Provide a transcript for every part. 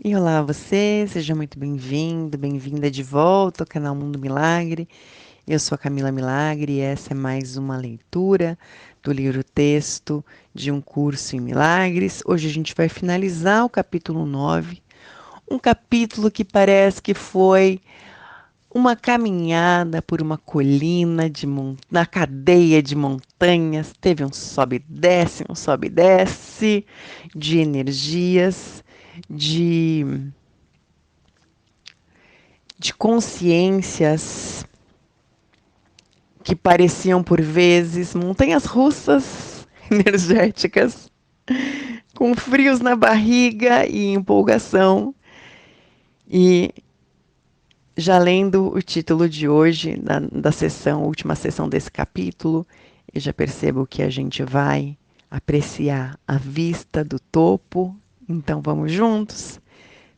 E olá você, seja muito bem-vindo, bem-vinda de volta ao canal Mundo Milagre. Eu sou a Camila Milagre e essa é mais uma leitura do livro texto de um curso em milagres. Hoje a gente vai finalizar o capítulo 9, um capítulo que parece que foi uma caminhada por uma colina na cadeia de montanhas. Teve um sobe e desce de energias, de consciências que pareciam por vezes montanhas russas energéticas, com frios na barriga e empolgação. E já lendo o título de hoje, da sessão, última sessão desse capítulo, eu já percebo que a gente vai apreciar a vista do topo. Então vamos juntos.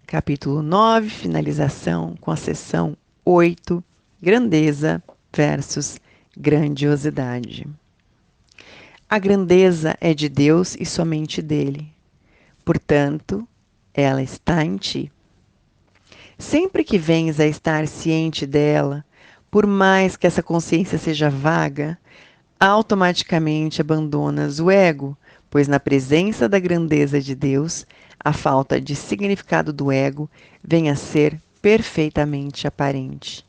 Capítulo 9, finalização com a sessão 8, grandeza versus grandiosidade. A grandeza é de Deus e somente dele. Portanto, ela está em ti. Sempre que vens a estar ciente dela, por mais que essa consciência seja vaga, automaticamente abandonas o ego, pois na presença da grandeza de Deus, a falta de significado do ego vem a ser perfeitamente aparente.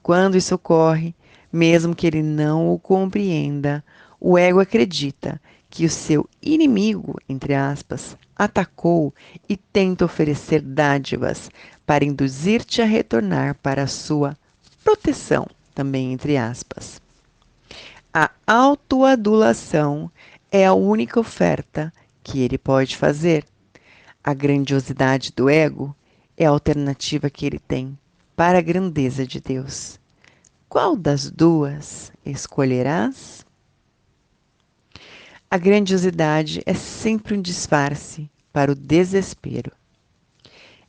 Quando isso ocorre, mesmo que ele não o compreenda, o ego acredita que o seu inimigo, entre aspas, atacou e tenta oferecer dádivas para induzir-te a retornar para a sua proteção, também entre aspas. A autoadulação é a única oferta que ele pode fazer. A grandiosidade do ego é a alternativa que ele tem para a grandeza de Deus. Qual das duas escolherás? A grandiosidade é sempre um disfarce para o desespero.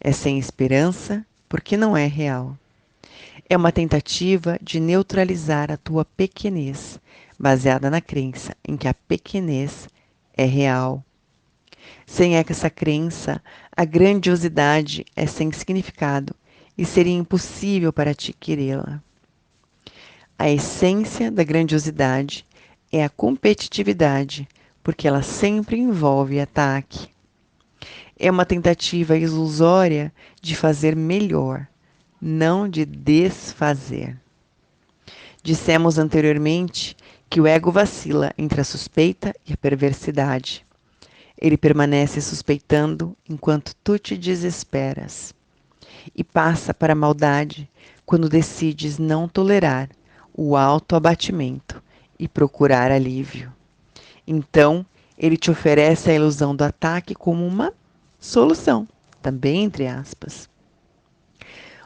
É sem esperança porque não é real. É uma tentativa de neutralizar a tua pequenez, baseada na crença em que a pequenez é real. Sem essa crença, a grandiosidade é sem significado e seria impossível para ti querê-la. A essência da grandiosidade é a competitividade, porque ela sempre envolve ataque. É uma tentativa ilusória de fazer melhor, não de desfazer. Dissemos anteriormente que o ego vacila entre a suspeita e a perversidade. Ele permanece suspeitando enquanto tu te desesperas e passa para a maldade quando decides não tolerar o autoabatimento e procurar alívio. Então, ele te oferece a ilusão do ataque como uma solução, também entre aspas.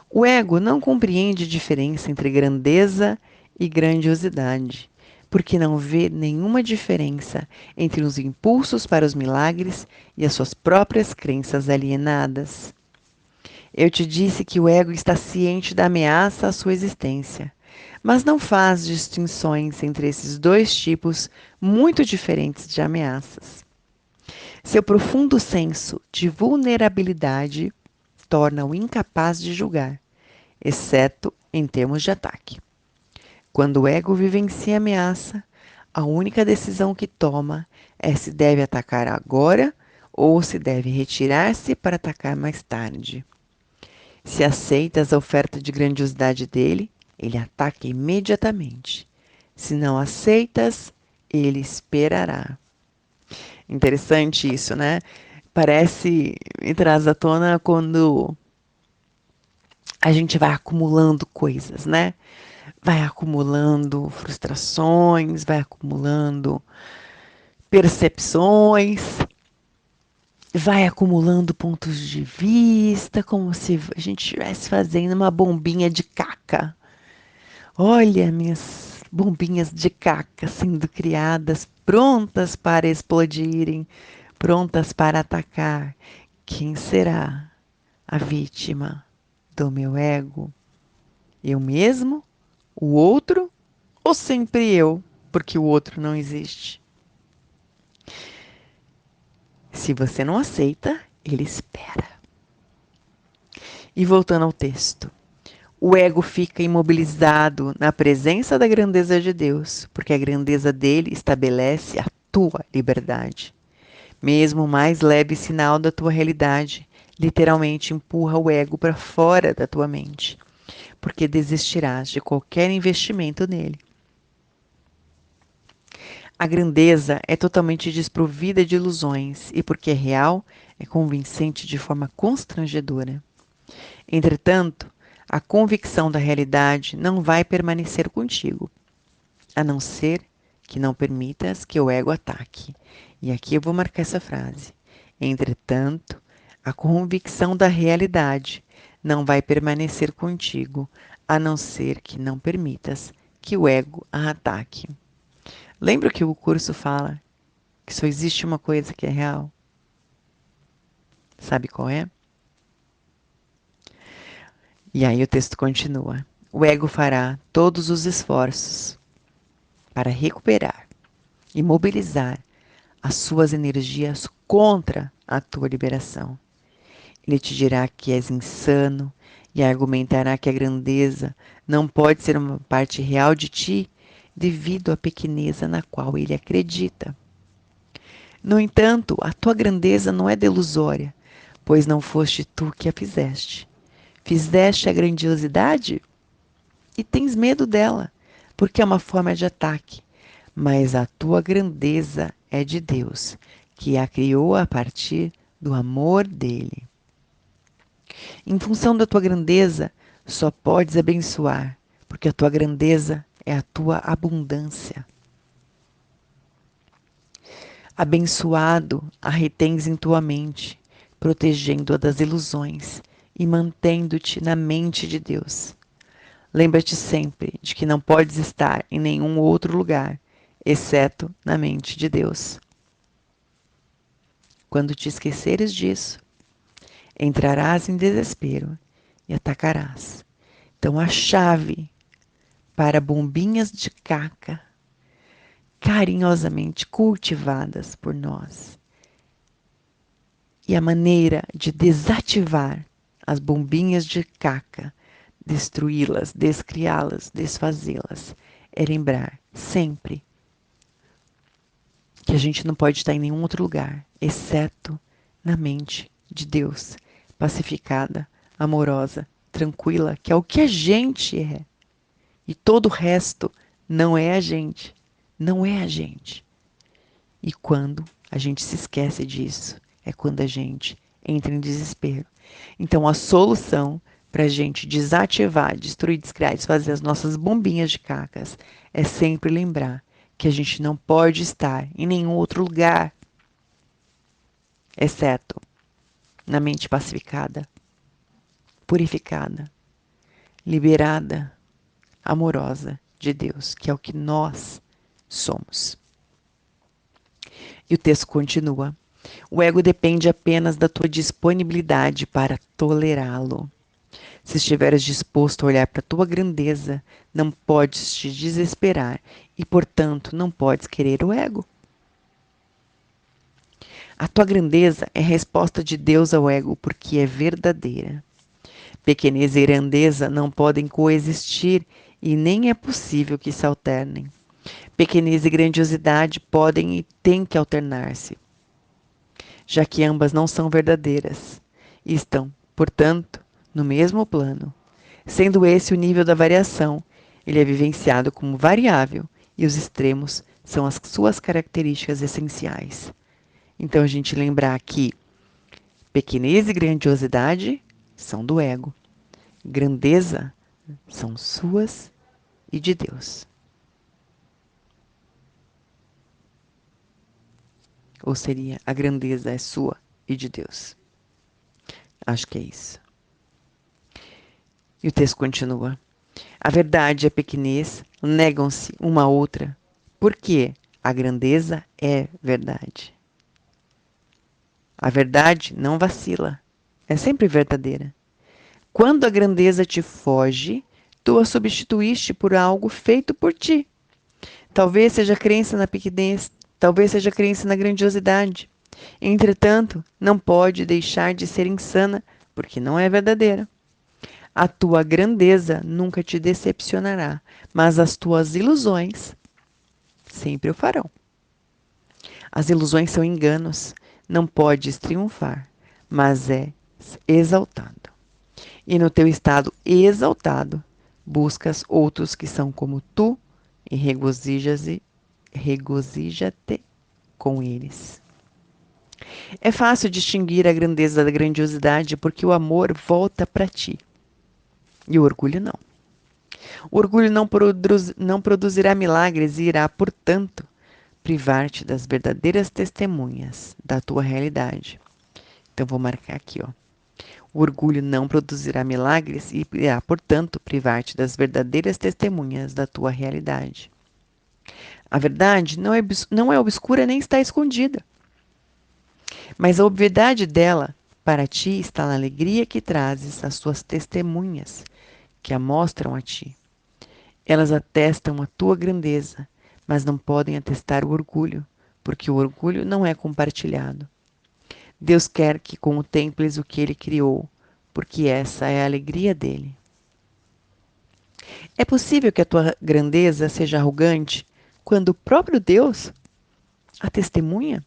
O ego não compreende a diferença entre grandeza e grandiosidade, porque não vê nenhuma diferença entre os impulsos para os milagres e as suas próprias crenças alienadas. Eu te disse que o ego está ciente da ameaça à sua existência, mas não faz distinções entre esses dois tipos muito diferentes de ameaças. Seu profundo senso de vulnerabilidade torna-o incapaz de julgar, exceto em termos de ataque. Quando o ego vivencia a ameaça, a única decisão que toma é se deve atacar agora ou se deve retirar-se para atacar mais tarde. Se aceitas a oferta de grandiosidade dele, ele ataca imediatamente. Se não aceitas, ele esperará. Interessante isso, né? Parece, me traz à tona quando a gente vai acumulando coisas, né? Vai acumulando frustrações, vai acumulando percepções, vai acumulando pontos de vista, como se a gente estivesse fazendo uma bombinha de caca. Olha, minhas bombinhas de caca sendo criadas, prontas para explodirem, prontas para atacar. Quem será a vítima do meu ego? Eu mesmo? O outro? Ou sempre eu, porque o outro não existe? Se você não aceita, ele espera. E voltando ao texto. O ego fica imobilizado na presença da grandeza de Deus, porque a grandeza dele estabelece a tua liberdade. Mesmo o mais leve sinal da tua realidade literalmente empurra o ego para fora da tua mente, porque desistirás de qualquer investimento nele. A grandeza é totalmente desprovida de ilusões e, porque é real, é convincente de forma constrangedora. Entretanto, a convicção da realidade não vai permanecer contigo, a não ser que não permitas que o ego ataque. E aqui eu vou marcar essa frase. Entretanto, a convicção da realidade não vai permanecer contigo, a não ser que não permitas que o ego a ataque. Lembra que o curso fala que só existe uma coisa que é real? Sabe qual é? E aí o texto continua. O ego fará todos os esforços para recuperar e mobilizar as suas energias contra a tua liberação. Ele te dirá que és insano e argumentará que a grandeza não pode ser uma parte real de ti devido à pequeneza na qual ele acredita. No entanto, a tua grandeza não é delusória, pois não foste tu que a fizeste. Fizeste a grandiosidade e tens medo dela, porque é uma forma de ataque. Mas a tua grandeza é de Deus, que a criou a partir do amor dele. Em função da tua grandeza, só podes abençoar, porque a tua grandeza é a tua abundância. Abençoado a retens em tua mente, protegendo-a das ilusões e mantendo-te na mente de Deus. Lembra-te sempre de que não podes estar em nenhum outro lugar, exceto na mente de Deus. Quando te esqueceres disso, entrarás em desespero e atacarás. Então, a chave para bombinhas de caca carinhosamente cultivadas por nós e a maneira de desativar as bombinhas de caca, destruí-las, descriá-las, desfazê-las, é lembrar sempre que a gente não pode estar em nenhum outro lugar, exceto na mente de Deus, pacificada, amorosa, tranquila, que é o que a gente é. E todo o resto não é a gente. Não é a gente. E quando a gente se esquece disso, é quando a gente entra em desespero. Então, a solução para a gente desativar, destruir, descriar, desfazer as nossas bombinhas de cacas é sempre lembrar que a gente não pode estar em nenhum outro lugar, exceto na mente pacificada, purificada, liberada, amorosa de Deus, que é o que nós somos. E o texto continua. O ego depende apenas da tua disponibilidade para tolerá-lo. Se estiveres disposto a olhar para a tua grandeza, não podes te desesperar e, portanto, não podes querer o ego. A tua grandeza é resposta de Deus ao ego porque é verdadeira. Pequenez e grandeza não podem coexistir e nem é possível que se alternem. Pequenez e grandiosidade podem e têm que alternar-se, já que ambas não são verdadeiras e estão, portanto, no mesmo plano. Sendo esse o nível da variação, ele é vivenciado como variável e os extremos são as suas características essenciais. Então a gente lembrar que pequenez e grandiosidade são do ego. Grandeza são suas e de Deus. Ou seria, a grandeza é sua e de Deus. Acho que é isso. E o texto continua. A verdade e a pequenez negam-se uma à outra, porque a grandeza é verdade. A verdade não vacila, é sempre verdadeira. Quando a grandeza te foge, tu a substituíste por algo feito por ti. Talvez seja crença na pequenez, talvez seja crença na grandiosidade. Entretanto, não pode deixar de ser insana, porque não é verdadeira. A tua grandeza nunca te decepcionará, mas as tuas ilusões sempre o farão. As ilusões são enganos. Não podes triunfar, mas é exaltado. E no teu estado exaltado, buscas outros que são como tu e regozija-te com eles. É fácil distinguir a grandeza da grandiosidade porque o amor volta para ti e o orgulho não. O orgulho não produzirá milagres e irá, portanto, privar-te das verdadeiras testemunhas da tua realidade. Então, vou marcar aqui, ó. O orgulho não produzirá milagres e irá, portanto, privar-te das verdadeiras testemunhas da tua realidade. A verdade não é obscura nem está escondida, mas a obviedade dela para ti está na alegria que trazes às suas testemunhas, que a mostram a ti. Elas atestam a tua grandeza, mas não podem atestar o orgulho, porque o orgulho não é compartilhado. Deus quer que contemples o que Ele criou, porque essa é a alegria dele. É possível que a tua grandeza seja arrogante quando o próprio Deus a testemunha?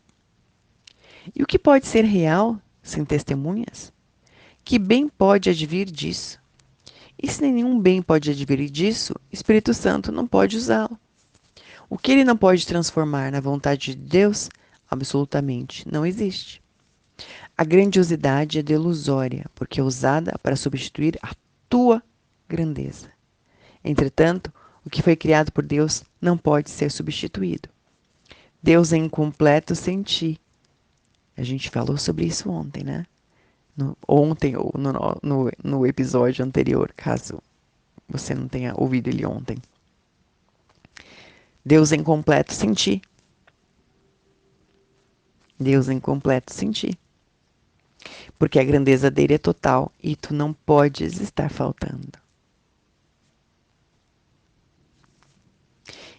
E o que pode ser real sem testemunhas? Que bem pode advir disso? E se nenhum bem pode advir disso, Espírito Santo não pode usá-lo. O que ele não pode transformar na vontade de Deus, absolutamente não existe. A grandiosidade é delusória, porque é usada para substituir a tua grandeza. Entretanto, o que foi criado por Deus não pode ser substituído. Deus é incompleto sem ti. A gente falou sobre isso ontem, né? Ontem ou no episódio anterior, caso você não tenha ouvido ele ontem. Deus é incompleto sem ti. Deus é incompleto sem ti. Porque a grandeza dele é total e tu não podes estar faltando.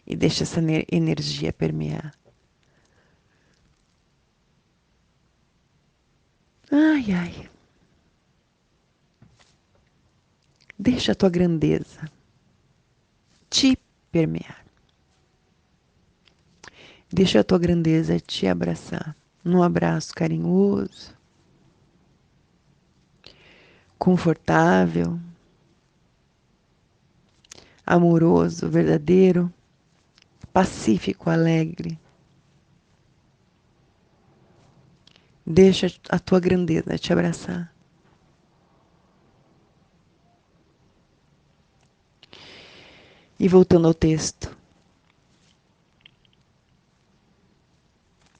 E deixa essa energia permear. Ai, ai. Deixa a tua grandeza te permear. Deixa a tua grandeza te abraçar. Num abraço carinhoso, confortável, amoroso, verdadeiro, pacífico, alegre. Deixa a tua grandeza te abraçar. E voltando ao texto.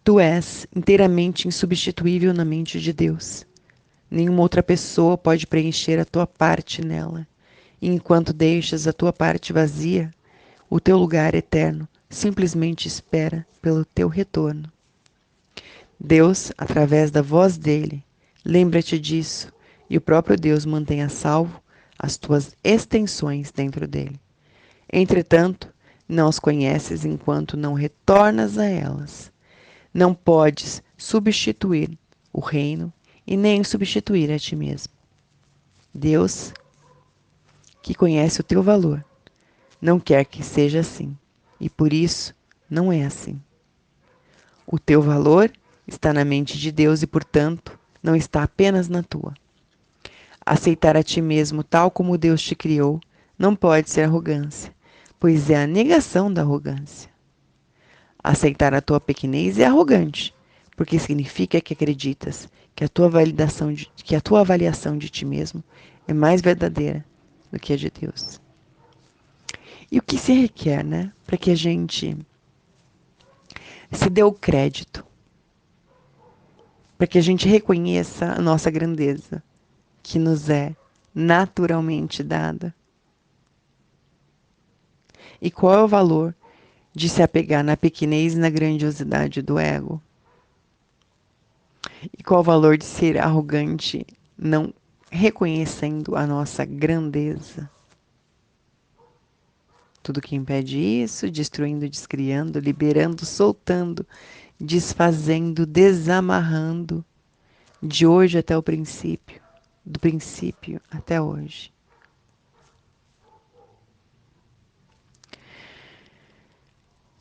Tu és inteiramente insubstituível na mente de Deus. Nenhuma outra pessoa pode preencher a tua parte nela. E enquanto deixas a tua parte vazia, o teu lugar eterno simplesmente espera pelo teu retorno. Deus, através da voz dele, lembra-te disso, e o próprio Deus mantém a salvo as tuas extensões dentro dele. Entretanto, não as conheces enquanto não retornas a elas. Não podes substituir o reino e nem substituir a ti mesmo. Deus, que conhece o teu valor, não quer que seja assim, e por isso não é assim. O teu valor está na mente de Deus e, portanto, não está apenas na tua. Aceitar a ti mesmo tal como Deus te criou não pode ser arrogância, pois é a negação da arrogância. Aceitar a tua pequenez é arrogante, porque significa que acreditas que a tua avaliação de ti mesmo é mais verdadeira do que a de Deus. E o que se requer, né, para que a gente se dê o crédito, para que a gente reconheça a nossa grandeza, que nos é naturalmente dada? E qual é o valor de se apegar na pequenez e na grandiosidade do ego? E qual o valor de ser arrogante, não reconhecendo a nossa grandeza? Tudo que impede isso, destruindo, descriando, liberando, soltando, desfazendo, desamarrando, de hoje até o princípio, do princípio até hoje.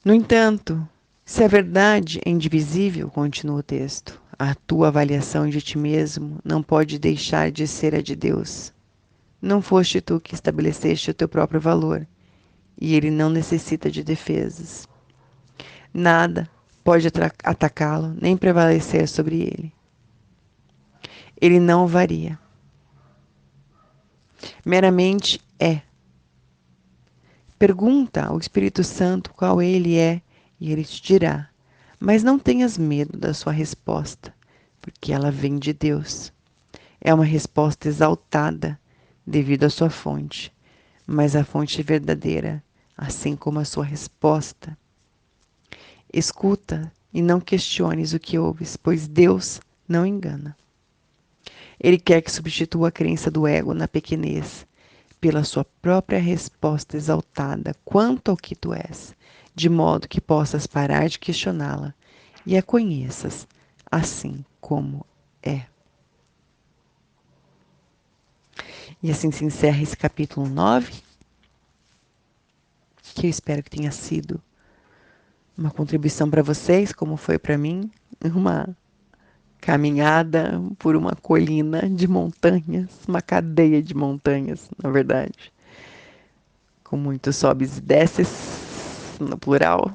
No entanto, se a verdade é indivisível, continua o texto, a tua avaliação de ti mesmo não pode deixar de ser a de Deus. Não foste tu que estabeleceste o teu próprio valor, e ele não necessita de defesas. Nada pode atacá-lo, nem prevalecer sobre ele. Ele não varia. Meramente é. Pergunta ao Espírito Santo qual ele é, e ele te dirá. Mas não tenhas medo da sua resposta, porque ela vem de Deus. É uma resposta exaltada devido à sua fonte, mas a fonte é verdadeira, assim como a sua resposta. Escuta e não questiones o que ouves, pois Deus não engana. Ele quer que substitua a crença do ego na pequenez pela sua própria resposta exaltada quanto ao que tu és, de modo que possas parar de questioná-la e a conheças assim como é. E assim se encerra esse capítulo 9, que eu espero que tenha sido uma contribuição para vocês, como foi para mim, uma caminhada por uma colina de montanhas, uma cadeia de montanhas, na verdade, com muitos sobes e desces, no plural,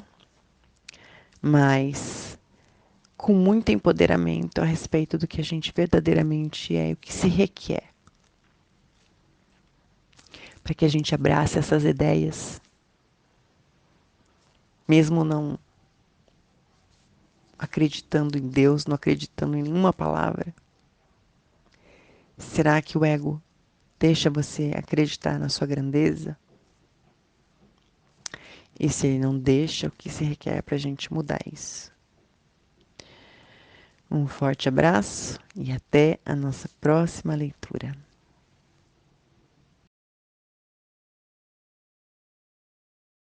mas com muito empoderamento a respeito do que a gente verdadeiramente é e o que se requer para que a gente abrace essas ideias, mesmo não acreditando em Deus, não acreditando em nenhuma palavra. Será que o ego deixa você acreditar na sua grandeza? E se ele não deixa, o que se requer para a gente mudar isso? Um forte abraço e até a nossa próxima leitura.